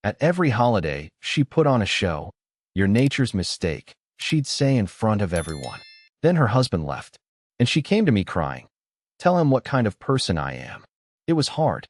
At every holiday, she put on a show. "Your nature's mistake," she'd say in front of everyone. Then her husband left, and she came to me crying. Tell him what kind of person I am. It was hard.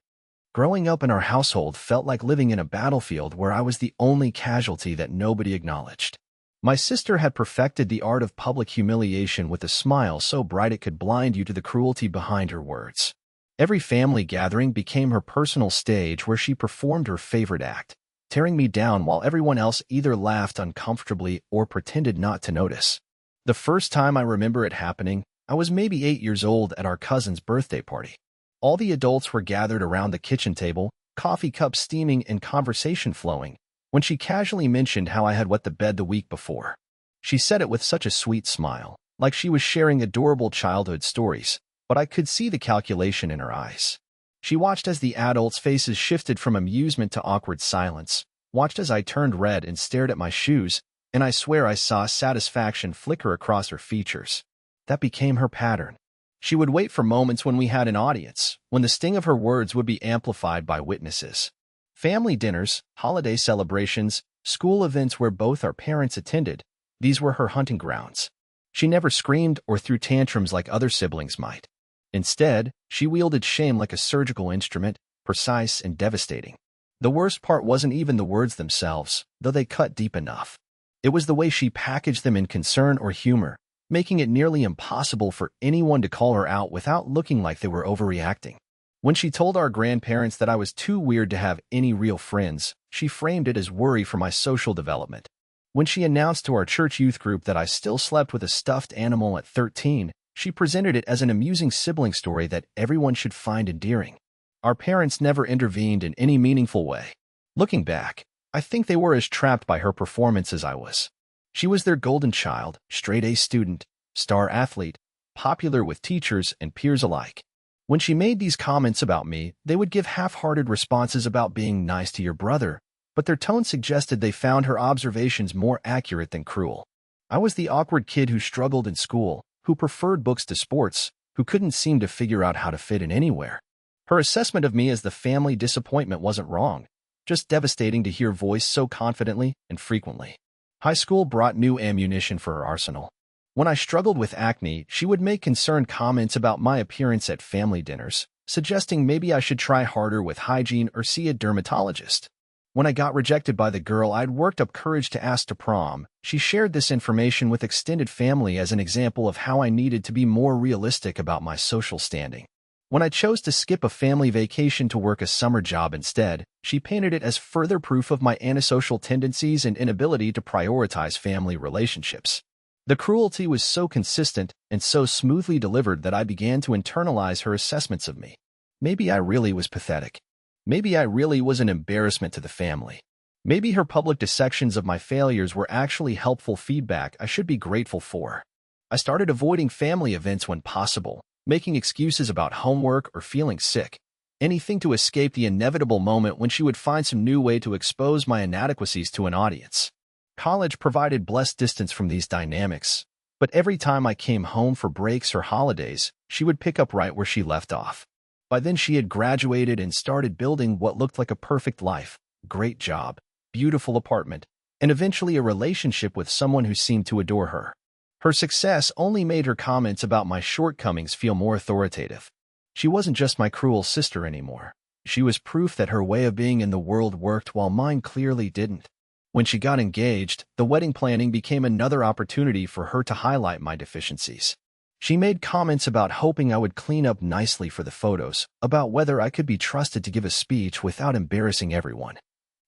Growing up in our household felt like living in a battlefield where I was the only casualty that nobody acknowledged. My sister had perfected the art of public humiliation with a smile so bright it could blind you to the cruelty behind her words. Every family gathering became her personal stage where she performed her favorite act, tearing me down while everyone else either laughed uncomfortably or pretended not to notice. The first time I remember it happening, I was maybe 8 years old at our cousin's birthday party. All the adults were gathered around the kitchen table, coffee cups steaming and conversation flowing, when she casually mentioned how I had wet the bed the week before. She said it with such a sweet smile, like she was sharing adorable childhood stories, but I could see the calculation in her eyes. She watched as the adults' faces shifted from amusement to awkward silence, watched as I turned red and stared at my shoes, and I swear I saw satisfaction flicker across her features. That became her pattern. She would wait for moments when we had an audience, when the sting of her words would be amplified by witnesses. Family dinners, holiday celebrations, school events where both our parents attended, these were her hunting grounds. She never screamed or threw tantrums like other siblings might. Instead, she wielded shame like a surgical instrument, precise and devastating. The worst part wasn't even the words themselves, though they cut deep enough. It was the way she packaged them in concern or humor, making it nearly impossible for anyone to call her out without looking like they were overreacting. When she told our grandparents that I was too weird to have any real friends, she framed it as worry for my social development. When she announced to our church youth group that I still slept with a stuffed animal at 13, she presented it as an amusing sibling story that everyone should find endearing. Our parents never intervened in any meaningful way. Looking back, I think they were as trapped by her performance as I was. She was their golden child, straight-A student, star athlete, popular with teachers and peers alike. When she made these comments about me, they would give half-hearted responses about being nice to your brother, but their tone suggested they found her observations more accurate than cruel. I was the awkward kid who struggled in school, who preferred books to sports, who couldn't seem to figure out how to fit in anywhere. Her assessment of me as the family disappointment wasn't wrong, just devastating to hear voiced so confidently and frequently. High school brought new ammunition for her arsenal. When I struggled with acne, she would make concerned comments about my appearance at family dinners, suggesting maybe I should try harder with hygiene or see a dermatologist. When I got rejected by the girl I'd worked up courage to ask to prom, she shared this information with extended family as an example of how I needed to be more realistic about my social standing. When I chose to skip a family vacation to work a summer job instead, she painted it as further proof of my antisocial tendencies and inability to prioritize family relationships. The cruelty was so consistent and so smoothly delivered that I began to internalize her assessments of me. Maybe I really was pathetic. Maybe I really was an embarrassment to the family. Maybe her public dissections of my failures were actually helpful feedback I should be grateful for. I started avoiding family events when possible, making excuses about homework or feeling sick, anything to escape the inevitable moment when she would find some new way to expose my inadequacies to an audience. College provided blessed distance from these dynamics, but every time I came home for breaks or holidays, she would pick up right where she left off. By then she had graduated and started building what looked like a perfect life, great job, beautiful apartment, and eventually a relationship with someone who seemed to adore her. Her success only made her comments about my shortcomings feel more authoritative. She wasn't just my cruel sister anymore. She was proof that her way of being in the world worked while mine clearly didn't. When she got engaged, the wedding planning became another opportunity for her to highlight my deficiencies. She made comments about hoping I would clean up nicely for the photos, about whether I could be trusted to give a speech without embarrassing everyone,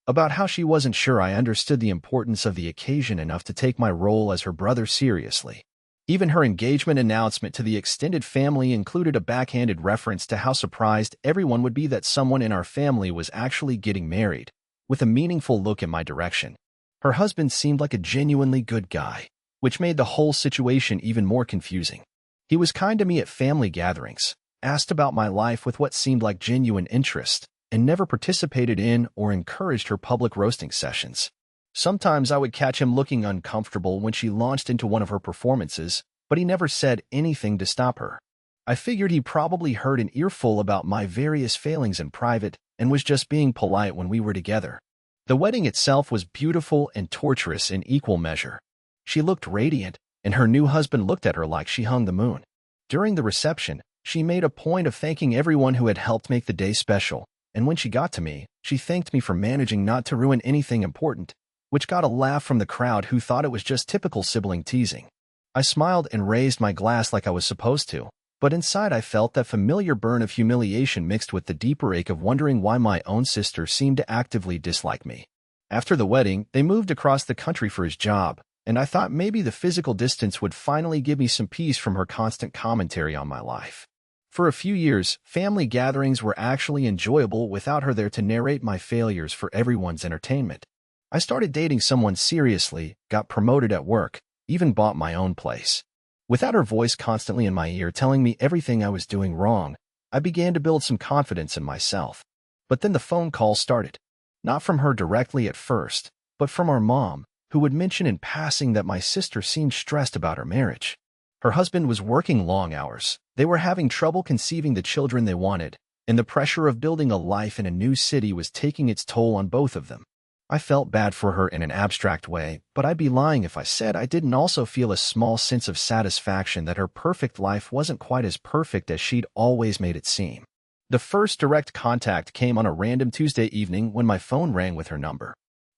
about how she wasn't sure I understood the importance of the occasion enough to take my role as her brother seriously. Even her engagement announcement to the extended family included a backhanded reference to how surprised everyone would be that someone in our family was actually getting married, with a meaningful look in my direction. Her husband seemed like a genuinely good guy, which made the whole situation even more confusing. He was kind to me at family gatherings, asked about my life with what seemed like genuine interest, and never participated in or encouraged her public roasting sessions. Sometimes I would catch him looking uncomfortable when she launched into one of her performances, but he never said anything to stop her. I figured he probably heard an earful about my various failings in private and was just being polite when we were together. The wedding itself was beautiful and torturous in equal measure. She looked radiant, and her new husband looked at her like she hung the moon. During the reception, she made a point of thanking everyone who had helped make the day special, and when she got to me, she thanked me for managing not to ruin anything important, which got a laugh from the crowd who thought it was just typical sibling teasing. I smiled and raised my glass like I was supposed to, but inside I felt that familiar burn of humiliation mixed with the deeper ache of wondering why my own sister seemed to actively dislike me. After the wedding, they moved across the country for his job, and I thought maybe the physical distance would finally give me some peace from her constant commentary on my life. For a few years, family gatherings were actually enjoyable without her there to narrate my failures for everyone's entertainment. I started dating someone seriously, got promoted at work, even bought my own place. Without her voice constantly in my ear telling me everything I was doing wrong, I began to build some confidence in myself. But then the phone call started. Not from her directly at first, but from our mom, who would mention in passing that my sister seemed stressed about her marriage. Her husband was working long hours, they were having trouble conceiving the children they wanted, and the pressure of building a life in a new city was taking its toll on both of them. I felt bad for her in an abstract way, but I'd be lying if I said I didn't also feel a small sense of satisfaction that her perfect life wasn't quite as perfect as she'd always made it seem. The first direct contact came on a random Tuesday evening when my phone rang with her number.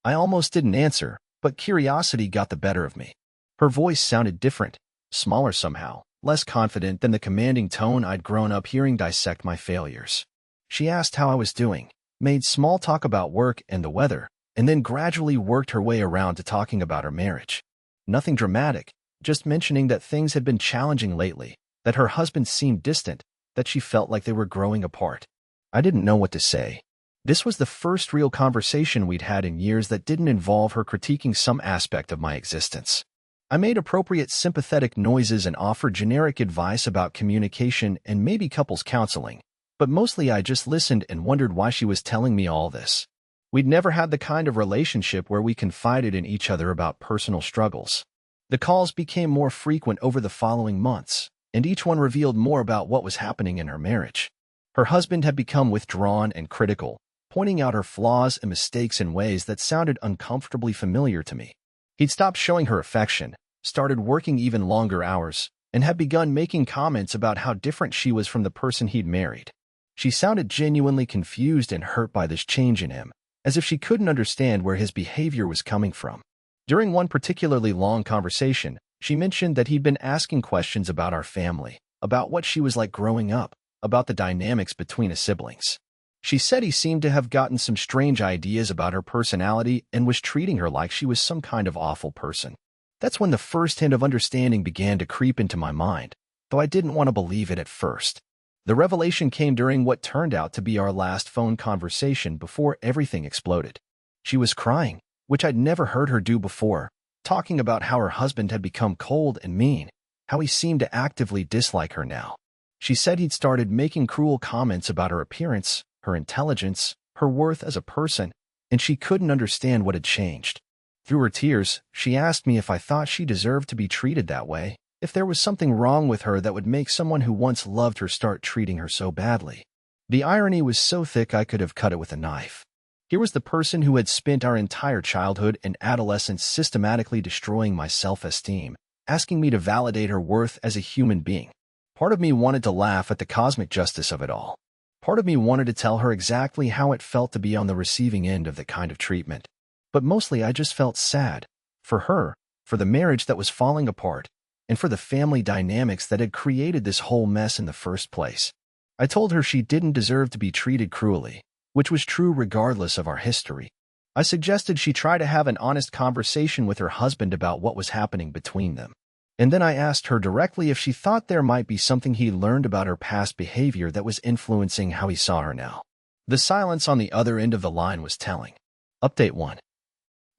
I almost didn't answer, but curiosity got the better of me. Her voice sounded different, smaller somehow, less confident than the commanding tone I'd grown up hearing dissect my failures. She asked how I was doing, made small talk about work and the weather, and then gradually worked her way around to talking about her marriage. Nothing dramatic, just mentioning that things had been challenging lately, that her husband seemed distant, that she felt like they were growing apart. I didn't know what to say. This was the first real conversation we'd had in years that didn't involve her critiquing some aspect of my existence. I made appropriate sympathetic noises and offered generic advice about communication and maybe couples counseling, but mostly I just listened and wondered why she was telling me all this. We'd never had the kind of relationship where we confided in each other about personal struggles. The calls became more frequent over the following months, and each one revealed more about what was happening in her marriage. Her husband had become withdrawn and critical, pointing out her flaws and mistakes in ways that sounded uncomfortably familiar to me. He'd stopped showing her affection, started working even longer hours, and had begun making comments about how different she was from the person he'd married. She sounded genuinely confused and hurt by this change in him, as if she couldn't understand where his behavior was coming from. During one particularly long conversation, she mentioned that he'd been asking questions about our family, about what she was like growing up, about the dynamics between us siblings. She said he seemed to have gotten some strange ideas about her personality and was treating her like she was some kind of awful person. That's when the first hint of understanding began to creep into my mind, though I didn't want to believe it at first. The revelation came during what turned out to be our last phone conversation before everything exploded. She was crying, which I'd never heard her do before, talking about how her husband had become cold and mean, how he seemed to actively dislike her now. She said he'd started making cruel comments about her appearance, her intelligence, her worth as a person, and she couldn't understand what had changed. Through her tears, she asked me if I thought she deserved to be treated that way, if there was something wrong with her that would make someone who once loved her start treating her so badly. The irony was so thick I could have cut it with a knife. Here was the person who had spent our entire childhood and adolescence systematically destroying my self-esteem, asking me to validate her worth as a human being. Part of me wanted to laugh at the cosmic justice of it all. Part of me wanted to tell her exactly how it felt to be on the receiving end of that kind of treatment. But mostly I just felt sad. For her, for the marriage that was falling apart, and for the family dynamics that had created this whole mess in the first place. I told her she didn't deserve to be treated cruelly, which was true regardless of our history. I suggested she try to have an honest conversation with her husband about what was happening between them. And then I asked her directly if she thought there might be something he learned about her past behavior that was influencing how he saw her now. The silence on the other end of the line was telling. Update 1.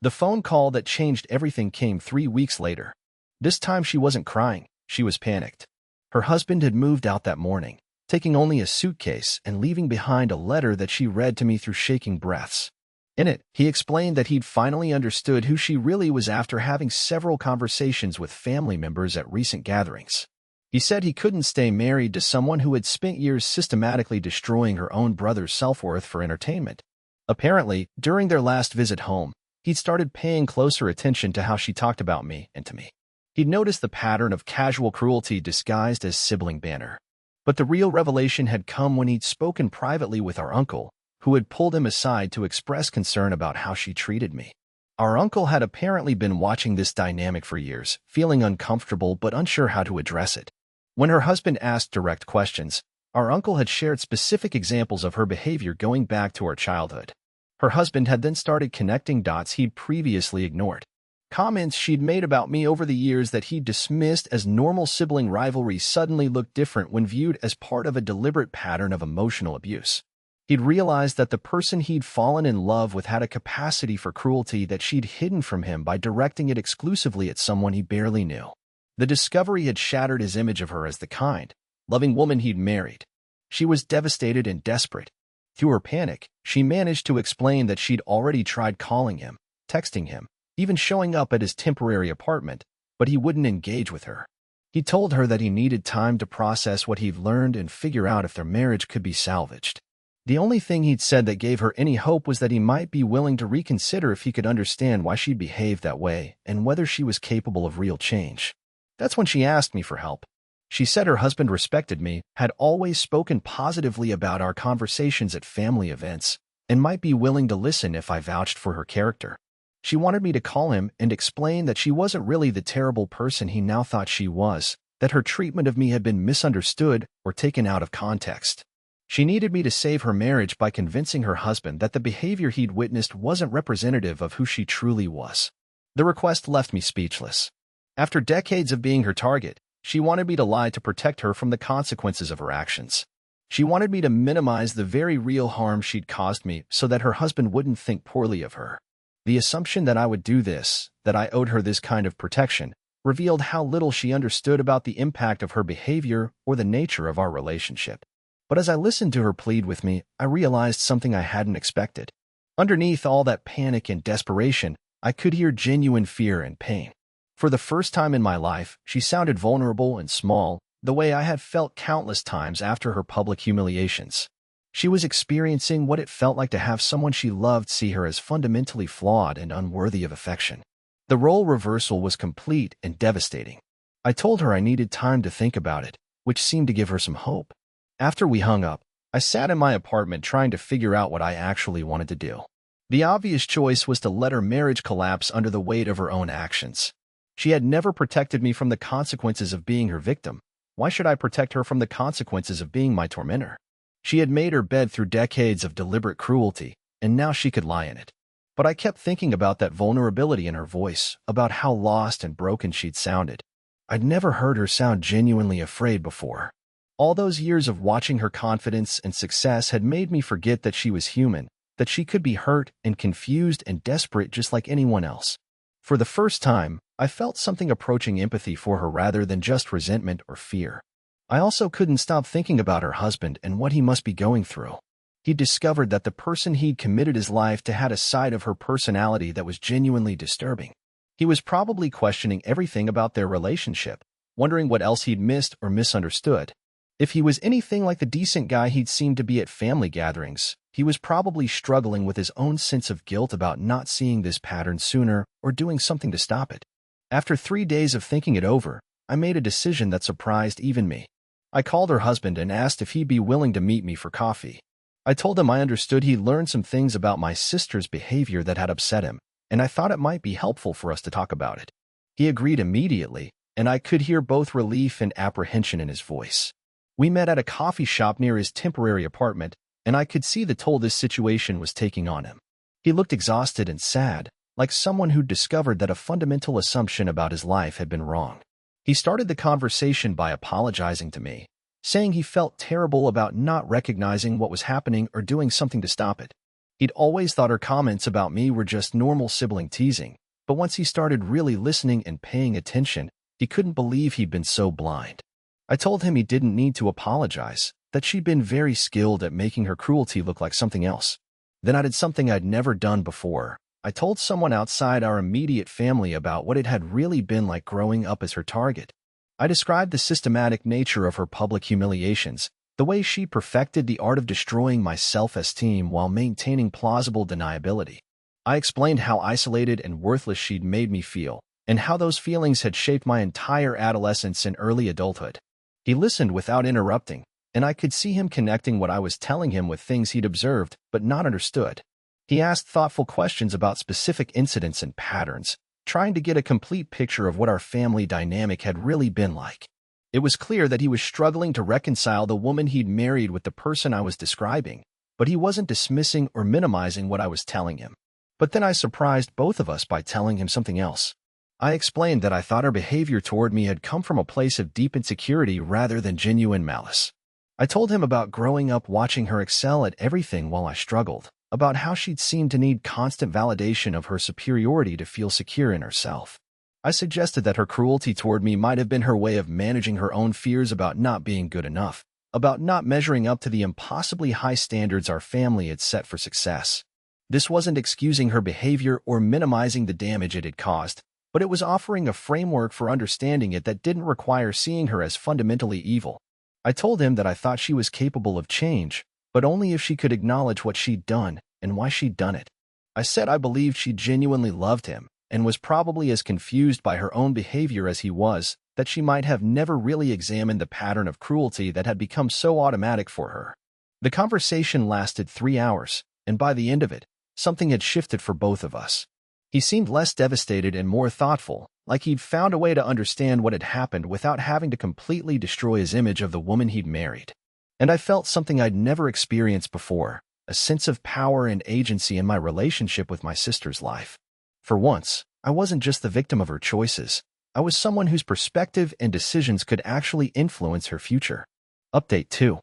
The phone call that changed everything came 3 weeks later. This time she wasn't crying, she was panicked. Her husband had moved out that morning, taking only a suitcase and leaving behind a letter that she read to me through shaking breaths. In it, he explained that he'd finally understood who she really was after having several conversations with family members at recent gatherings. He said he couldn't stay married to someone who had spent years systematically destroying her own brother's self-worth for entertainment. Apparently, during their last visit home, he'd started paying closer attention to how she talked about me and to me. He'd noticed the pattern of casual cruelty disguised as sibling banter. But the real revelation had come when he'd spoken privately with our uncle, who had pulled him aside to express concern about how she treated me. Our uncle had apparently been watching this dynamic for years, feeling uncomfortable but unsure how to address it. When her husband asked direct questions, our uncle had shared specific examples of her behavior going back to her childhood. Her husband had then started connecting dots he'd previously ignored. Comments she'd made about me over the years that he'd dismissed as normal sibling rivalry suddenly looked different when viewed as part of a deliberate pattern of emotional abuse. He'd realized that the person he'd fallen in love with had a capacity for cruelty that she'd hidden from him by directing it exclusively at someone he barely knew. The discovery had shattered his image of her as the kind, loving woman he'd married. She was devastated and desperate. Through her panic, she managed to explain that she'd already tried calling him, texting him, even showing up at his temporary apartment, but he wouldn't engage with her. He told her that he needed time to process what he'd learned and figure out if their marriage could be salvaged. The only thing he'd said that gave her any hope was that he might be willing to reconsider if he could understand why she'd behaved that way and whether she was capable of real change. That's when she asked me for help. She said her husband respected me, had always spoken positively about our conversations at family events, and might be willing to listen if I vouched for her character. She wanted me to call him and explain that she wasn't really the terrible person he now thought she was, that her treatment of me had been misunderstood or taken out of context. She needed me to save her marriage by convincing her husband that the behavior he'd witnessed wasn't representative of who she truly was. The request left me speechless. After decades of being her target, she wanted me to lie to protect her from the consequences of her actions. She wanted me to minimize the very real harm she'd caused me so that her husband wouldn't think poorly of her. The assumption that I would do this, that I owed her this kind of protection, revealed how little she understood about the impact of her behavior or the nature of our relationship. But as I listened to her plead with me, I realized something I hadn't expected. Underneath all that panic and desperation, I could hear genuine fear and pain. For the first time in my life, she sounded vulnerable and small, the way I had felt countless times after her public humiliations. She was experiencing what it felt like to have someone she loved see her as fundamentally flawed and unworthy of affection. The role reversal was complete and devastating. I told her I needed time to think about it, which seemed to give her some hope. After we hung up, I sat in my apartment trying to figure out what I actually wanted to do. The obvious choice was to let her marriage collapse under the weight of her own actions. She had never protected me from the consequences of being her victim. Why should I protect her from the consequences of being my tormentor? She had made her bed through decades of deliberate cruelty, and now she could lie in it. But I kept thinking about that vulnerability in her voice, about how lost and broken she'd sounded. I'd never heard her sound genuinely afraid before. All those years of watching her confidence and success had made me forget that she was human, that she could be hurt and confused and desperate just like anyone else. For the first time, I felt something approaching empathy for her rather than just resentment or fear. I also couldn't stop thinking about her husband and what he must be going through. He'd discovered that the person he'd committed his life to had a side of her personality that was genuinely disturbing. He was probably questioning everything about their relationship, wondering what else he'd missed or misunderstood. If he was anything like the decent guy he'd seemed to be at family gatherings, he was probably struggling with his own sense of guilt about not seeing this pattern sooner or doing something to stop it. After 3 days of thinking it over, I made a decision that surprised even me. I called her husband and asked if he'd be willing to meet me for coffee. I told him I understood he'd learned some things about my sister's behavior that had upset him, and I thought it might be helpful for us to talk about it. He agreed immediately, and I could hear both relief and apprehension in his voice. We met at a coffee shop near his temporary apartment, and I could see the toll this situation was taking on him. He looked exhausted and sad, like someone who'd discovered that a fundamental assumption about his life had been wrong. He started the conversation by apologizing to me, saying he felt terrible about not recognizing what was happening or doing something to stop it. He'd always thought her comments about me were just normal sibling teasing, but once he started really listening and paying attention, he couldn't believe he'd been so blind. I told him he didn't need to apologize, that she'd been very skilled at making her cruelty look like something else. Then I did something I'd never done before. I told someone outside our immediate family about what it had really been like growing up as her target. I described the systematic nature of her public humiliations, The way she perfected the art of destroying my self-esteem while maintaining plausible deniability. I explained how isolated and worthless she'd made me feel, and how those feelings had shaped my entire adolescence and early adulthood. He listened without interrupting, and I could see him connecting what I was telling him with things he'd observed but not understood. He asked thoughtful questions about specific incidents and patterns, trying to get a complete picture of what our family dynamic had really been like. It was clear that he was struggling to reconcile the woman he'd married with the person I was describing, but he wasn't dismissing or minimizing what I was telling him. But then I surprised both of us by telling him something else. I explained that I thought her behavior toward me had come from a place of deep insecurity rather than genuine malice. I told him about growing up watching her excel at everything while I struggled, about how she'd seemed to need constant validation of her superiority to feel secure in herself. I suggested that her cruelty toward me might have been her way of managing her own fears about not being good enough, about not measuring up to the impossibly high standards our family had set for success. This wasn't excusing her behavior or minimizing the damage it had caused, but it was offering a framework for understanding it that didn't require seeing her as fundamentally evil. I told him that I thought she was capable of change, but only if she could acknowledge what she'd done and why she'd done it. I said I believed she genuinely loved him and was probably as confused by her own behavior as he was, that she might have never really examined the pattern of cruelty that had become so automatic for her. The conversation lasted 3 hours, and by the end of it, something had shifted for both of us. He seemed less devastated and more thoughtful, like he'd found a way to understand what had happened without having to completely destroy his image of the woman he'd married. And I felt something I'd never experienced before, a sense of power and agency in my relationship with my sister's life. For once, I wasn't just the victim of her choices. I was someone whose perspective and decisions could actually influence her future. Update 2.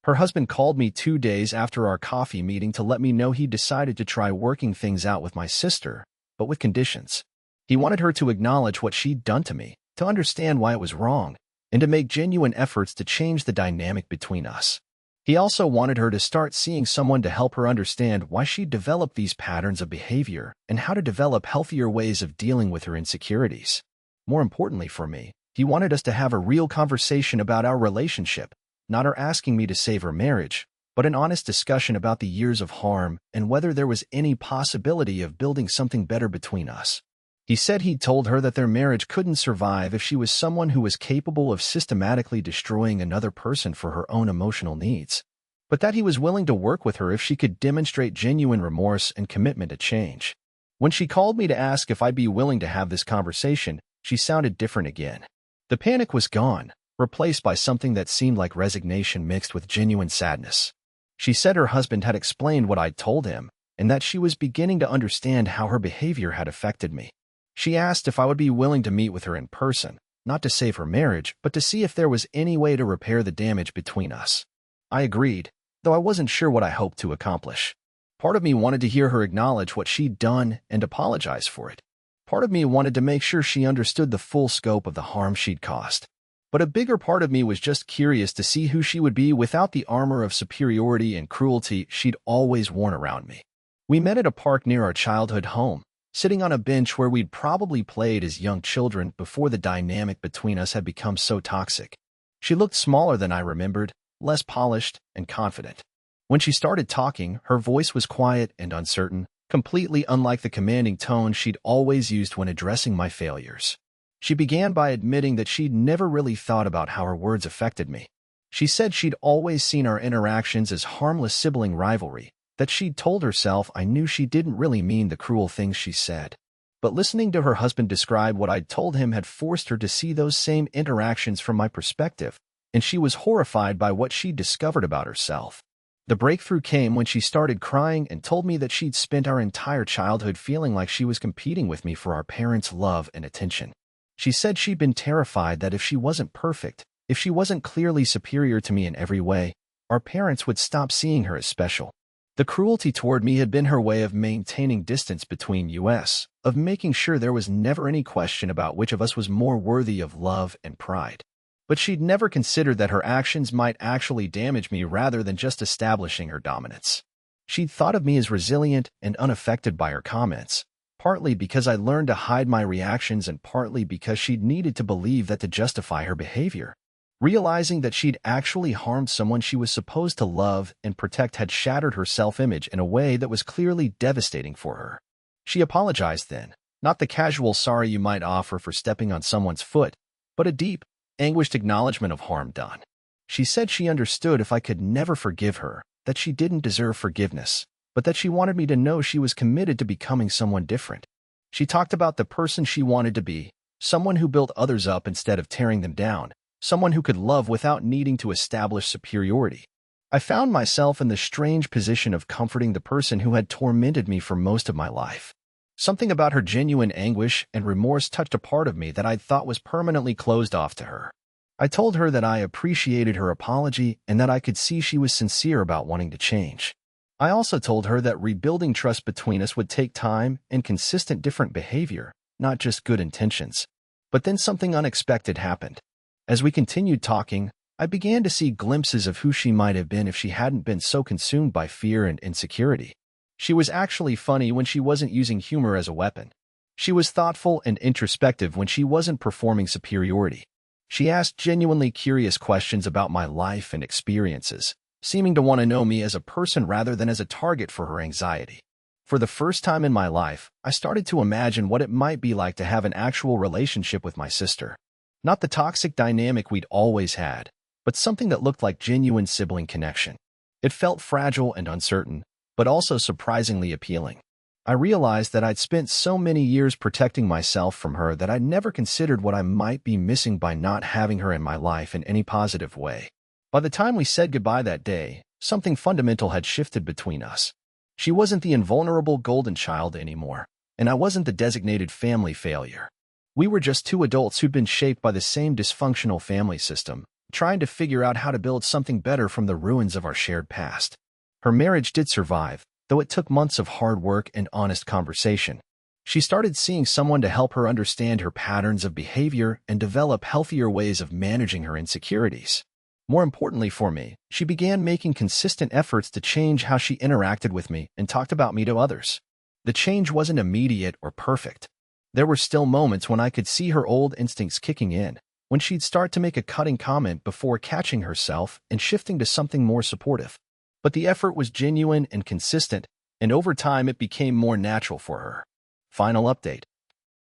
Her husband called me 2 days after our coffee meeting to let me know he decided to try working things out with my sister, but with conditions. He wanted her to acknowledge what she'd done to me, to understand why it was wrong, and to make genuine efforts to change the dynamic between us. He also wanted her to start seeing someone to help her understand why she'd developed these patterns of behavior and how to develop healthier ways of dealing with her insecurities. More importantly for me, he wanted us to have a real conversation about our relationship, not her asking me to save her marriage, but an honest discussion about the years of harm and whether there was any possibility of building something better between us. He said he'd told her that their marriage couldn't survive if she was someone who was capable of systematically destroying another person for her own emotional needs, but that he was willing to work with her if she could demonstrate genuine remorse and commitment to change. When she called me to ask if I'd be willing to have this conversation, she sounded different again. The panic was gone, replaced by something that seemed like resignation mixed with genuine sadness. She said her husband had explained what I'd told him, and that she was beginning to understand how her behavior had affected me. She asked if I would be willing to meet with her in person, not to save her marriage, but to see if there was any way to repair the damage between us. I agreed, though I wasn't sure what I hoped to accomplish. Part of me wanted to hear her acknowledge what she'd done and apologize for it. Part of me wanted to make sure she understood the full scope of the harm she'd caused. But a bigger part of me was just curious to see who she would be without the armor of superiority and cruelty she'd always worn around me. We met at a park near our childhood home, sitting on a bench where we'd probably played as young children before the dynamic between us had become so toxic. She looked smaller than I remembered, less polished and confident. When she started talking, her voice was quiet and uncertain, completely unlike the commanding tone she'd always used when addressing my failures. She began by admitting that she'd never really thought about how her words affected me. She said she'd always seen our interactions as harmless sibling rivalry, that she'd told herself I knew she didn't really mean the cruel things she said. But listening to her husband describe what I'd told him had forced her to see those same interactions from my perspective, and she was horrified by what she'd discovered about herself. The breakthrough came when she started crying and told me that she'd spent our entire childhood feeling like she was competing with me for our parents' love and attention. She said she'd been terrified that if she wasn't perfect, if she wasn't clearly superior to me in every way, our parents would stop seeing her as special. The cruelty toward me had been her way of maintaining distance between us, of making sure there was never any question about which of us was more worthy of love and pride. But she'd never considered that her actions might actually damage me rather than just establishing her dominance. She'd thought of me as resilient and unaffected by her comments, partly because I learned to hide my reactions and partly because she'd needed to believe that to justify her behavior. Realizing that she'd actually harmed someone she was supposed to love and protect had shattered her self-image in a way that was clearly devastating for her. She apologized then, not the casual sorry you might offer for stepping on someone's foot, but a deep, anguished acknowledgement of harm done. She said she understood if I could never forgive her, that she didn't deserve forgiveness, but that she wanted me to know she was committed to becoming someone different. She talked about the person she wanted to be, someone who built others up instead of tearing them down, someone who could love without needing to establish superiority. I found myself in the strange position of comforting the person who had tormented me for most of my life. Something about her genuine anguish and remorse touched a part of me that I'd thought was permanently closed off to her. I told her that I appreciated her apology and that I could see she was sincere about wanting to change. I also told her that rebuilding trust between us would take time and consistent different behavior, not just good intentions. But then something unexpected happened. As we continued talking, I began to see glimpses of who she might have been if she hadn't been so consumed by fear and insecurity. She was actually funny when she wasn't using humor as a weapon. She was thoughtful and introspective when she wasn't performing superiority. She asked genuinely curious questions about my life and experiences, seeming to want to know me as a person rather than as a target for her anxiety. For the first time in my life, I started to imagine what it might be like to have an actual relationship with my sister. Not the toxic dynamic we'd always had, but something that looked like genuine sibling connection. It felt fragile and uncertain, but also surprisingly appealing. I realized that I'd spent so many years protecting myself from her that I'd never considered what I might be missing by not having her in my life in any positive way. By the time we said goodbye that day, something fundamental had shifted between us. She wasn't the invulnerable golden child anymore, and I wasn't the designated family failure. We were just two adults who'd been shaped by the same dysfunctional family system, trying to figure out how to build something better from the ruins of our shared past. Her marriage did survive, though it took months of hard work and honest conversation. She started seeing someone to help her understand her patterns of behavior and develop healthier ways of managing her insecurities. More importantly for me, she began making consistent efforts to change how she interacted with me and talked about me to others. The change wasn't immediate or perfect. There were still moments when I could see her old instincts kicking in, when she'd start to make a cutting comment before catching herself and shifting to something more supportive. But the effort was genuine and consistent, and over time it became more natural for her. Final update.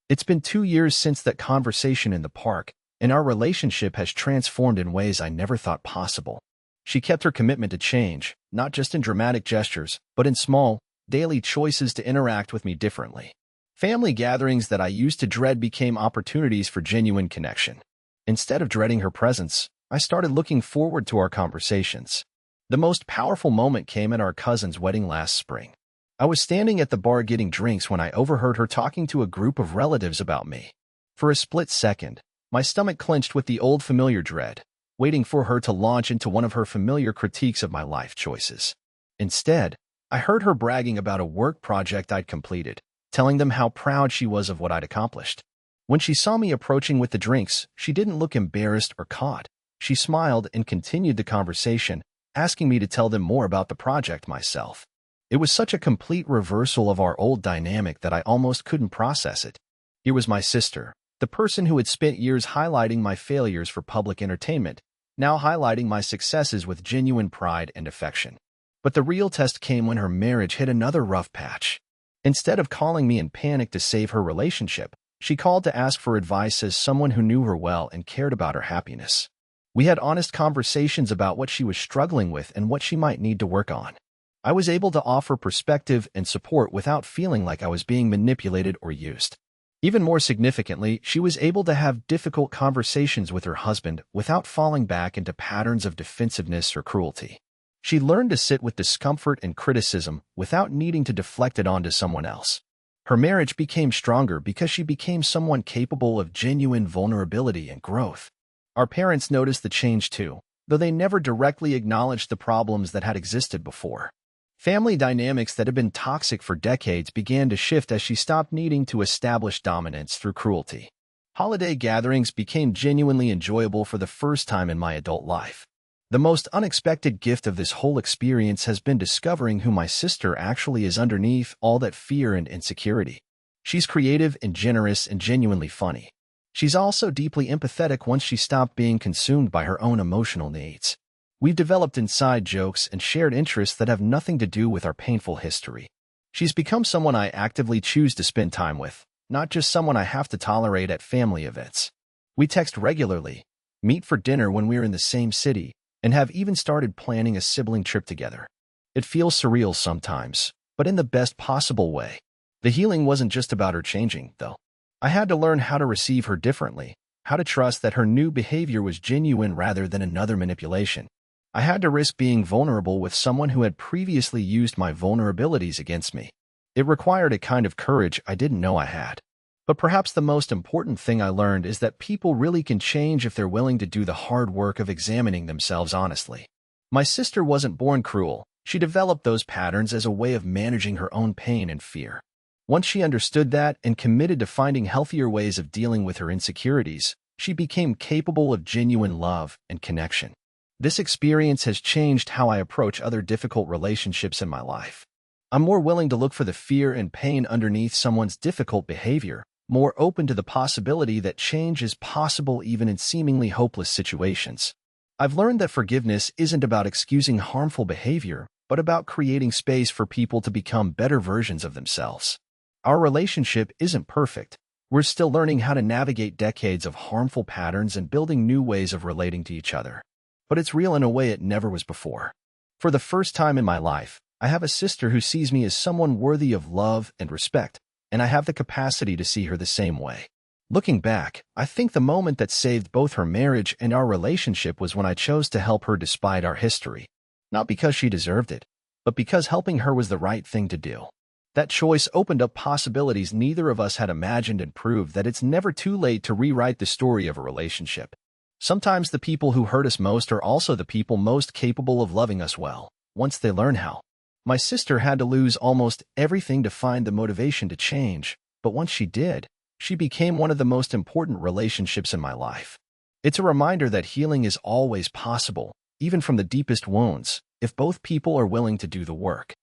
It's been 2 years since that conversation in the park, and our relationship has transformed in ways I never thought possible. She kept her commitment to change, not just in dramatic gestures, but in small, daily choices to interact with me differently. Family gatherings that I used to dread became opportunities for genuine connection. Instead of dreading her presence, I started looking forward to our conversations. The most powerful moment came at our cousin's wedding last spring. I was standing at the bar getting drinks when I overheard her talking to a group of relatives about me. For a split second, my stomach clenched with the old familiar dread, waiting for her to launch into one of her familiar critiques of my life choices. Instead, I heard her bragging about a work project I'd completed, telling them how proud she was of what I'd accomplished. When she saw me approaching with the drinks, she didn't look embarrassed or caught. She smiled and continued the conversation, asking me to tell them more about the project myself. It was such a complete reversal of our old dynamic that I almost couldn't process it. Here was my sister, the person who had spent years highlighting my failures for public entertainment, now highlighting my successes with genuine pride and affection. But the real test came when her marriage hit another rough patch. Instead of calling me in panic to save her relationship, she called to ask for advice as someone who knew her well and cared about her happiness. We had honest conversations about what she was struggling with and what she might need to work on. I was able to offer perspective and support without feeling like I was being manipulated or used. Even more significantly, she was able to have difficult conversations with her husband without falling back into patterns of defensiveness or cruelty. She learned to sit with discomfort and criticism without needing to deflect it onto someone else. Her marriage became stronger because she became someone capable of genuine vulnerability and growth. Our parents noticed the change too, though they never directly acknowledged the problems that had existed before. Family dynamics that had been toxic for decades began to shift as she stopped needing to establish dominance through cruelty. Holiday gatherings became genuinely enjoyable for the first time in my adult life. The most unexpected gift of this whole experience has been discovering who my sister actually is underneath all that fear and insecurity. She's creative and generous and genuinely funny. She's also deeply empathetic once she stopped being consumed by her own emotional needs. We've developed inside jokes and shared interests that have nothing to do with our painful history. She's become someone I actively choose to spend time with, not just someone I have to tolerate at family events. We text regularly, meet for dinner when we're in the same city, and have even started planning a sibling trip together. It feels surreal sometimes, but in the best possible way. The healing wasn't just about her changing, though. I had to learn how to receive her differently, how to trust that her new behavior was genuine rather than another manipulation. I had to risk being vulnerable with someone who had previously used my vulnerabilities against me. It required a kind of courage I didn't know I had. But perhaps the most important thing I learned is that people really can change if they're willing to do the hard work of examining themselves honestly. My sister wasn't born cruel. She developed those patterns as a way of managing her own pain and fear. Once she understood that and committed to finding healthier ways of dealing with her insecurities, she became capable of genuine love and connection. This experience has changed how I approach other difficult relationships in my life. I'm more willing to look for the fear and pain underneath someone's difficult behavior, more open to the possibility that change is possible even in seemingly hopeless situations. I've learned that forgiveness isn't about excusing harmful behavior, but about creating space for people to become better versions of themselves. Our relationship isn't perfect. We're still learning how to navigate decades of harmful patterns and building new ways of relating to each other. But it's real in a way it never was before. For the first time in my life, I have a sister who sees me as someone worthy of love and respect, and I have the capacity to see her the same way. Looking back, I think the moment that saved both her marriage and our relationship was when I chose to help her despite our history. Not because she deserved it, but because helping her was the right thing to do. That choice opened up possibilities neither of us had imagined and proved that it's never too late to rewrite the story of a relationship. Sometimes the people who hurt us most are also the people most capable of loving us well, once they learn how. My sister had to lose almost everything to find the motivation to change, but once she did, she became one of the most important relationships in my life. It's a reminder that healing is always possible, even from the deepest wounds, if both people are willing to do the work.